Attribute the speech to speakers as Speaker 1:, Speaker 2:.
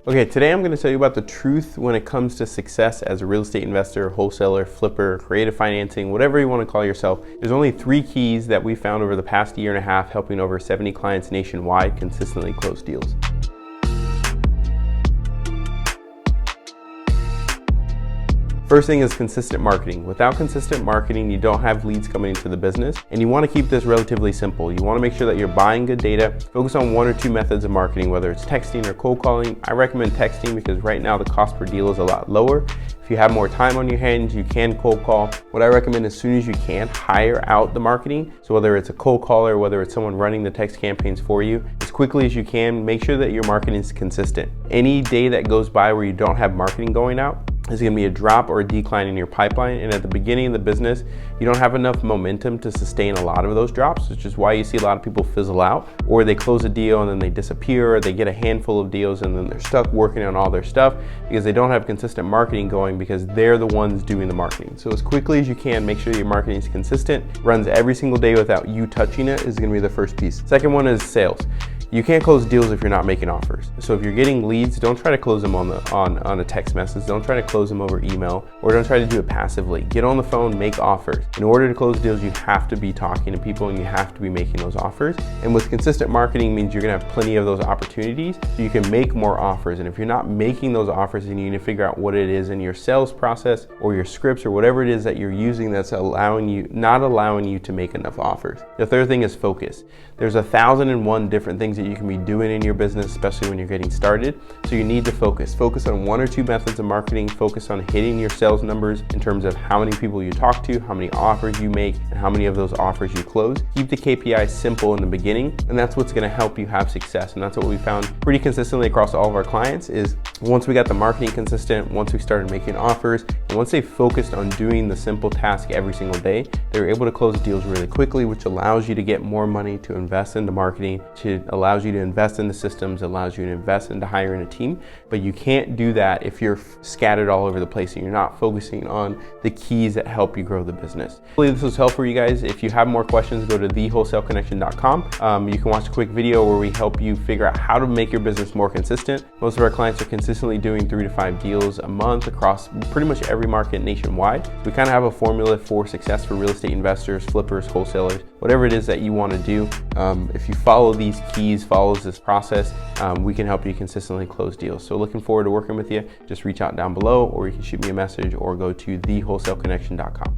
Speaker 1: Okay, today I'm going to tell you about the truth when it comes to success as a real estate investor, wholesaler, flipper, creative financing, whatever you want to call yourself. There's only 3 keys that we found over the past year and a half, helping over 70 clients nationwide consistently close deals. First thing is consistent marketing. Without consistent marketing, you don't have leads coming into the business, and you want to keep this relatively simple. You want to make sure that you're buying good data. Focus on 1 or 2 methods of marketing, whether it's texting or cold calling. I recommend texting because right now the cost per deal is a lot lower. If you have more time on your hands, you can cold call. What I recommend as soon as you can, hire out the marketing. So whether it's a cold caller, whether it's someone running the text campaigns for you, as quickly as you can, make sure that your marketing is consistent. Any day that goes by where you don't have marketing going out, is going to be a drop or a decline in your pipeline. And at the beginning of the business, you don't have enough momentum to sustain a lot of those drops, which is why you see a lot of people fizzle out, or they close a deal and then they disappear, or they get a handful of deals and then they're stuck working on all their stuff because they don't have consistent marketing going because they're the ones doing the marketing. So as quickly as you can, make sure your marketing is consistent, runs every single day without you touching it is going to be the first piece. Second one is sales. You can't close deals if you're not making offers. So if you're getting leads, don't try to close them on a text message. Don't try to close them over email, or don't try to do it passively. Get on the phone, make offers. In order to close deals, you have to be talking to people and you have to be making those offers. And with consistent marketing means you're gonna have plenty of those opportunities so you can make more offers. And if you're not making those offers, then you need to figure out what it is in your sales process or your scripts or whatever it is that you're using that's not allowing you to make enough offers. The third thing is focus. There's 1,001 different things that you can be doing in your business, especially when you're getting started. So you need to focus. Focus on 1 or 2 methods of marketing. Focus on hitting your sales numbers in terms of how many people you talk to, how many offers you make, and how many of those offers you close. Keep the KPIs simple in the beginning, and that's what's gonna help you have success. And that's what we found pretty consistently across all of our clients is once we got the marketing consistent, once we started making offers, and once they focused on doing the simple task every single day, they were able to close deals really quickly, which allows you to get more money to invest into marketing, which allows you to invest in the systems, allows you to invest into hiring a team. But you can't do that if you're scattered all over the place and you're not focusing on the keys that help you grow the business. Hopefully this was helpful for you guys. If you have more questions, go to thewholesaleconnection.com. You can watch a quick video where we help you figure out how to make your business more consistent. Most of our clients are consistently doing 3 to 5 deals a month across pretty much every market nationwide. We kind of have a formula for success for real estate investors, flippers, wholesalers, whatever it is that you want to do. If you follow these keys, follows this process, we can help you consistently close deals. So looking forward to working with you. Just reach out down below, or you can shoot me a message or go to thewholesaleconnection.com.